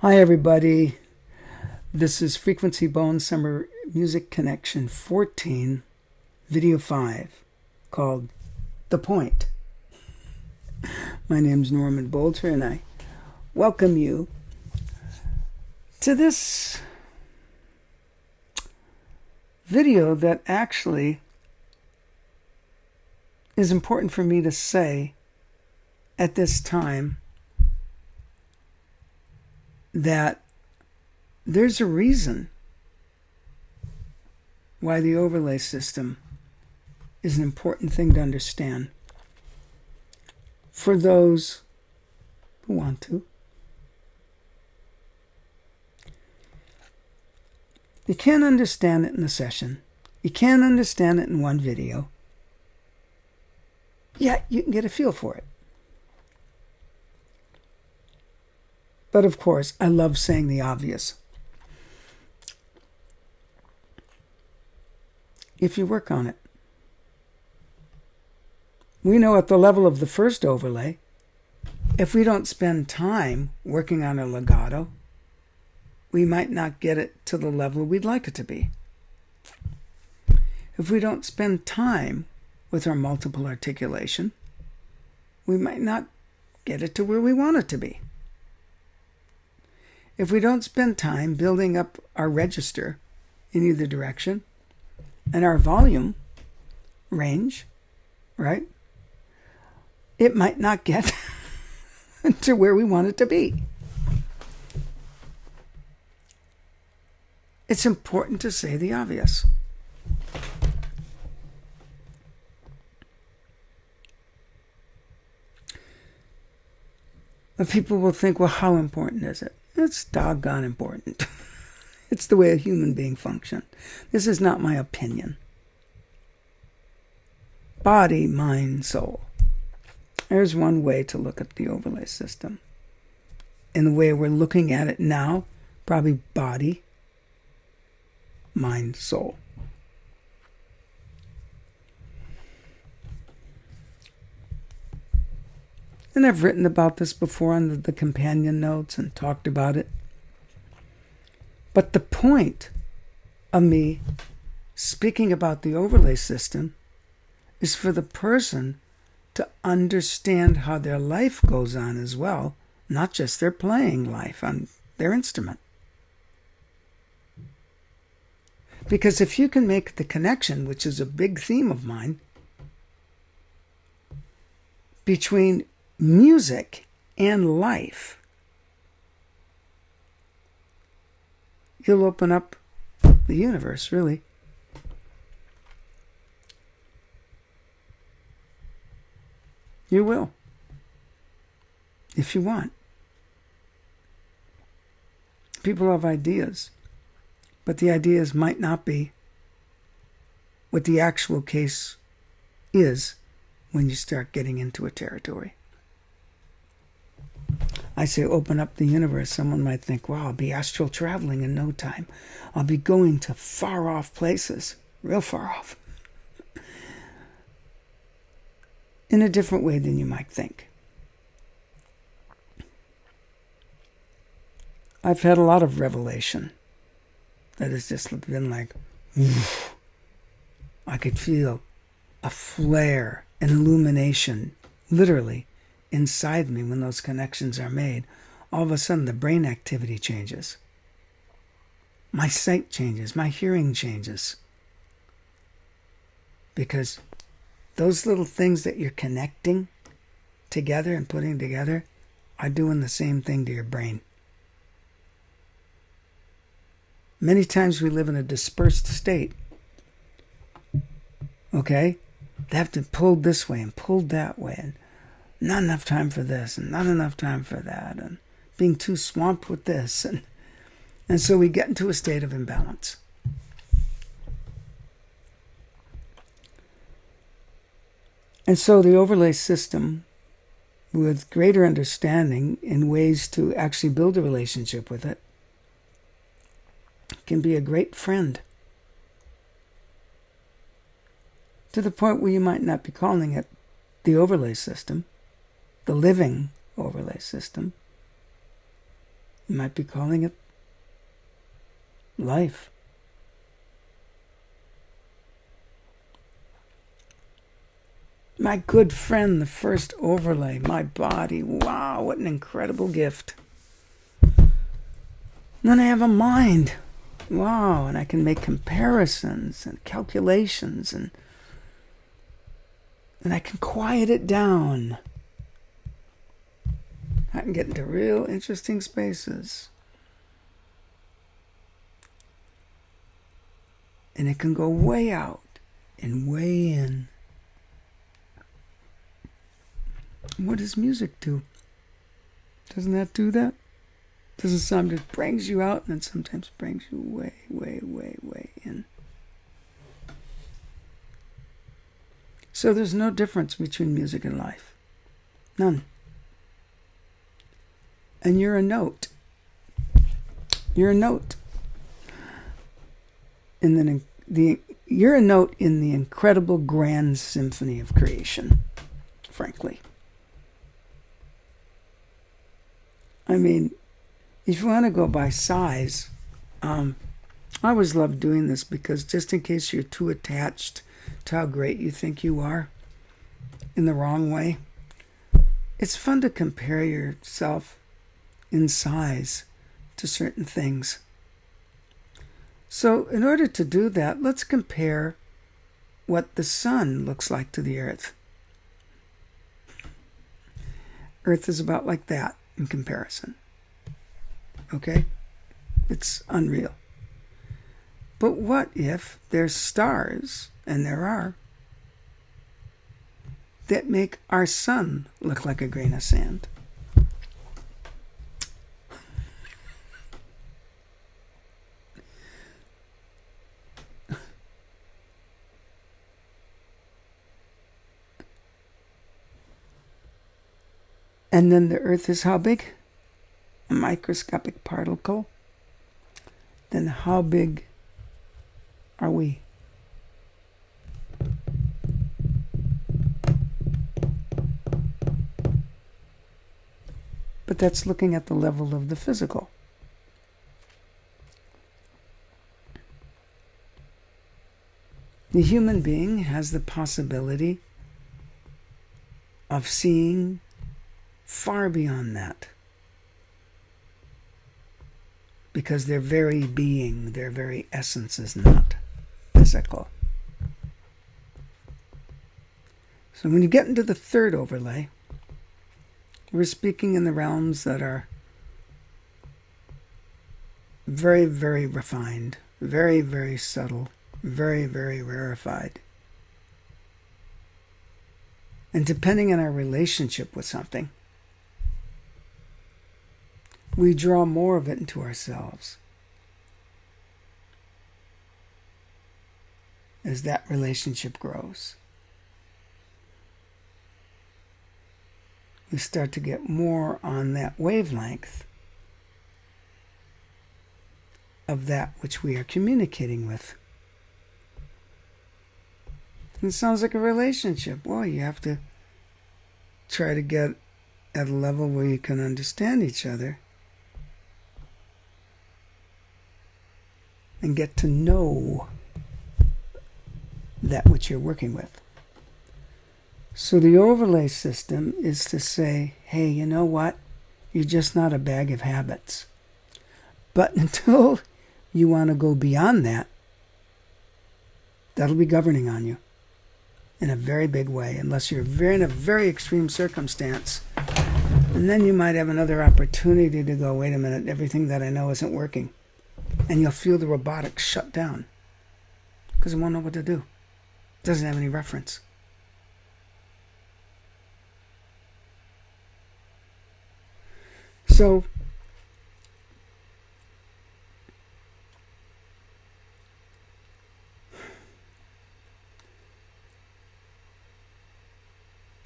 Hi, everybody. This is Frequency Bone Summer Music Connection 14, Video 5, called The Point. My name's Norman Bolter, and I welcome you to this video that actually is important for me to say at this time that there's a reason why the overlay system is an important thing to understand for those who want to. You can't understand it in a session. You can't understand it in one video. Yet you can get a feel for it. But of course, I love saying the obvious. If you work on it. We know at the level of the first overlay, if we don't spend time working on a legato, we might not get it to the level we'd like it to be. If we don't spend time with our multiple articulation, we might not get it to where we want it to be. If we don't spend time building up our register in either direction and our volume range, right, it might not get to where we want it to be. It's important to say the obvious. But people will think, well, how important is it? It's doggone important. It's the way a human being functions. This is not my opinion. Body, mind, soul. There's one way to look at the overlay system. And the way we're looking at it now, probably body, mind, soul. And I've written about this before on the companion notes and talked about it. But the point of me speaking about the overlay system is for the person to understand how their life goes on as well, not just their playing life on their instrument. Because if you can make the connection, which is a big theme of mine, between music and life, you'll open up the universe, really. You will, if you want. People have ideas, but the ideas might not be what the actual case is when you start getting into a territory. I say open up the universe. Someone might think, wow, I'll be astral traveling in no time. I'll be going to far off places, real far off, in a different way than you might think. I've had a lot of revelation that has just been like, woof. I could feel a flare, an illumination, literally, inside me when those connections are made. All of a sudden the brain activity changes. My sight changes. My hearing changes. Because those little things that you're connecting together and putting together are doing the same thing to your brain. Many times we live in a dispersed state. Okay? They have to pull this way and pull that way, and not enough time for this and not enough time for that, and being too swamped with this. And so we get into a state of imbalance. And so the overlay system, with greater understanding in ways to actually build a relationship with it, can be a great friend. To the point where you might not be calling it the overlay system, the living overlay system. You might be calling it life. My good friend, the first overlay, my body. Wow, what an incredible gift. And then I have a mind. Wow, and I can make comparisons and calculations, and I can quiet it down. I can get into real interesting spaces. And it can go way out and way in. What does music do? Doesn't that do that? Doesn't sometimes it brings you out and then sometimes brings you way, way, way, way in. So there's no difference between music and life. None. And you're a note. You're a note. You're a note in the incredible grand symphony of creation, frankly. I mean, if you want to go by size, I always love doing this because just in case you're too attached to how great you think you are in the wrong way, it's fun to compare yourself in size to certain things. So in order to do that, let's compare what the sun looks like to the earth. Earth is about like that in comparison. Okay? It's unreal. But what if there's stars, and there are, that make our sun look like a grain of sand? And then the earth is how big? A microscopic particle. Then how big are we? But that's looking at the level of the physical. The human being has the possibility of seeing far beyond that. Because their very being, their very essence is not physical. So when you get into the third overlay, we're speaking in the realms that are very, very refined, very, very subtle, very, very rarefied. And depending on our relationship with something, we draw more of it into ourselves as that relationship grows. We start to get more on that wavelength of that which we are communicating with. And it sounds like a relationship. Well, you have to try to get at a level where you can understand each other and get to know that which you're working with. So the overlay system is to say, hey, you know what? You're just not a bag of habits. But until you want to go beyond that, that'll be governing on you in a very big way, unless you're in a very extreme circumstance. And then you might have another opportunity to go, wait a minute, everything that I know isn't working. And you'll feel the robotics shut down because it won't know what to do. It doesn't have any reference. So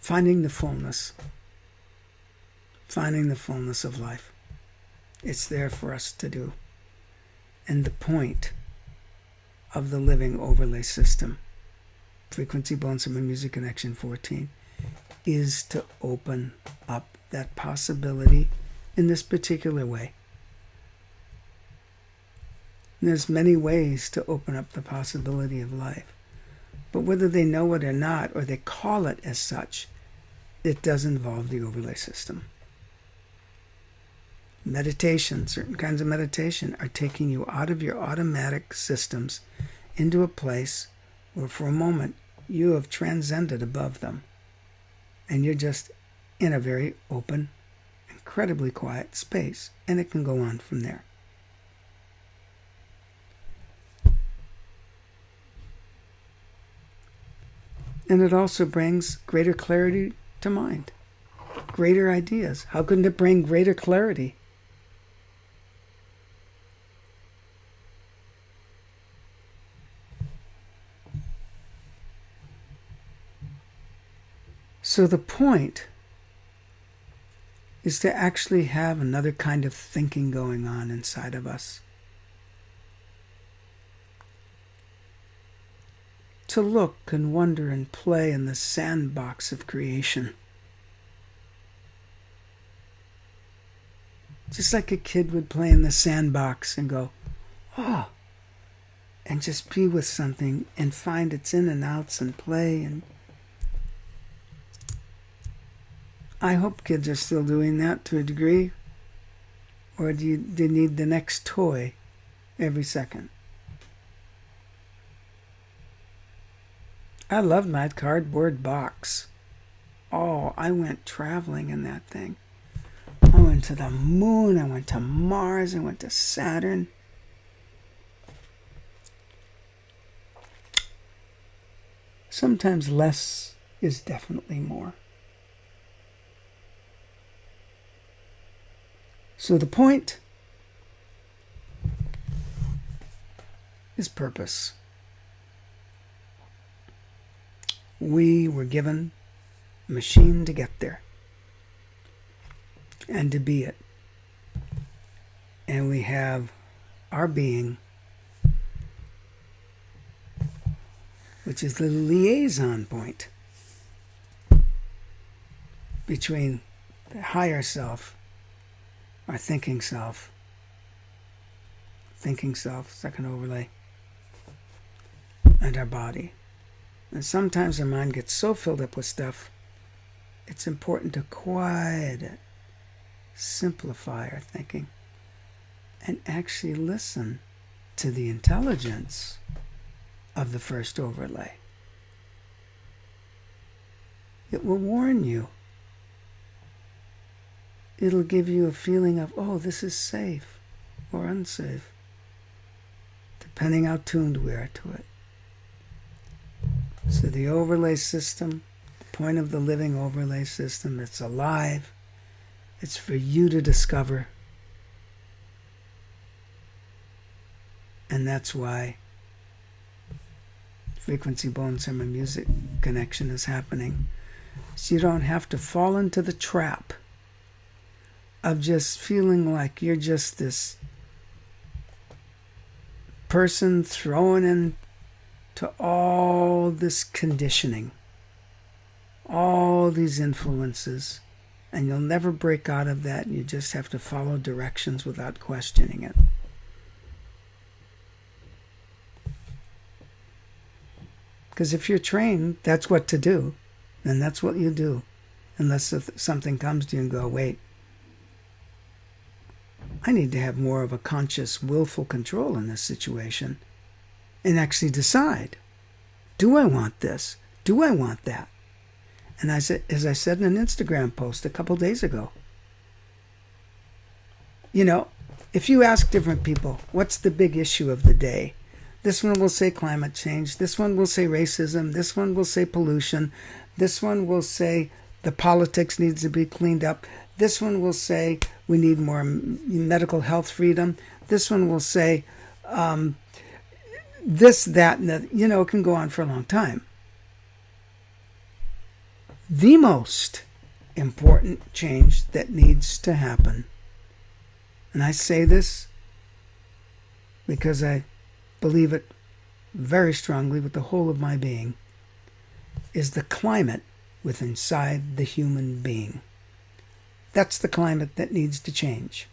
finding the fullness of life. It's there for us to do. And the point of the living overlay system, Frequency Bone Summon Music Connection 14, is to open up that possibility in this particular way. And there's many ways to open up the possibility of life. But whether they know it or not, or they call it as such, it does involve the overlay system. Meditation, certain kinds of meditation, are taking you out of your automatic systems into a place where for a moment you have transcended above them. And you're just in a very open, incredibly quiet space. And it can go on from there. And it also brings greater clarity to mind, greater ideas. How couldn't it bring greater clarity? So the point is to actually have another kind of thinking going on inside of us. To look and wonder and play in the sandbox of creation. Just like a kid would play in the sandbox and go, oh, and just be with something and find its in and outs and play. And I hope kids are still doing that to a degree. Or do they need the next toy every second? I loved my cardboard box. Oh, I went traveling in that thing. I went to the moon, I went to Mars, I went to Saturn. Sometimes less is definitely more. So the point is purpose. We were given a machine to get there and to be it. And we have our being, which is the liaison point between the higher self, our thinking self, second overlay, and our body. And sometimes our mind gets so filled up with stuff, it's important to quiet it, simplify our thinking, and actually listen to the intelligence of the first overlay. It will warn you. It'll give you a feeling of, oh, this is safe or unsafe, depending how tuned we are to it. So the overlay system, the point of the living overlay system, it's alive. It's for you to discover. And that's why frequency bone summer music connection is happening. So you don't have to fall into the trap of just feeling like you're just this person thrown into all this conditioning, all these influences, and you'll never break out of that. You just have to follow directions without questioning it. Because if you're trained, that's what to do, then that's what you do. Unless something comes to you and go, wait, I need to have more of a conscious, willful control in this situation and actually decide, do I want this? Do I want that? And as I said in an Instagram post a couple days ago, if you ask different people, what's the big issue of the day? This one will say climate change. This one will say racism. This one will say pollution. This one will say the politics needs to be cleaned up. This one will say we need more medical health freedom. This one will say this, that, and that. It can go on for a long time. The most important change that needs to happen, and I say this because I believe it very strongly with the whole of my being, is the climate within inside the human being. That's the climate that needs to change.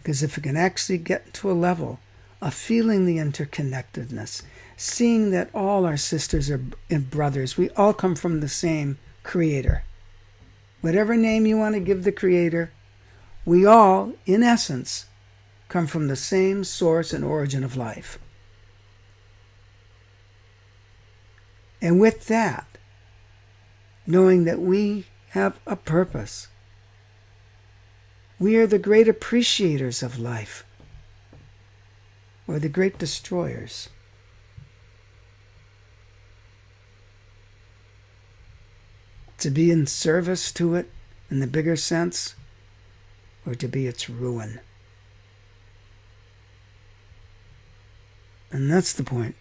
Because if we can actually get to a level of feeling the interconnectedness, seeing that all our sisters and brothers, we all come from the same Creator. Whatever name you want to give the Creator, we all, in essence, come from the same source and origin of life. And with that, knowing that we have a purpose, we are the great appreciators of life, or the great destroyers. To be in service to it in the bigger sense, or to be its ruin. And that's the point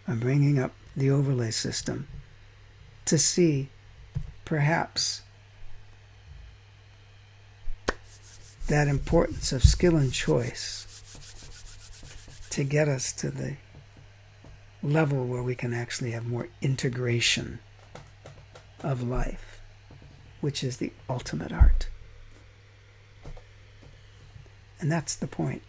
of bringing up the overlay system, to see perhaps that importance of skill and choice to get us to the level where we can actually have more integration of life, which is the ultimate art. And that's the point.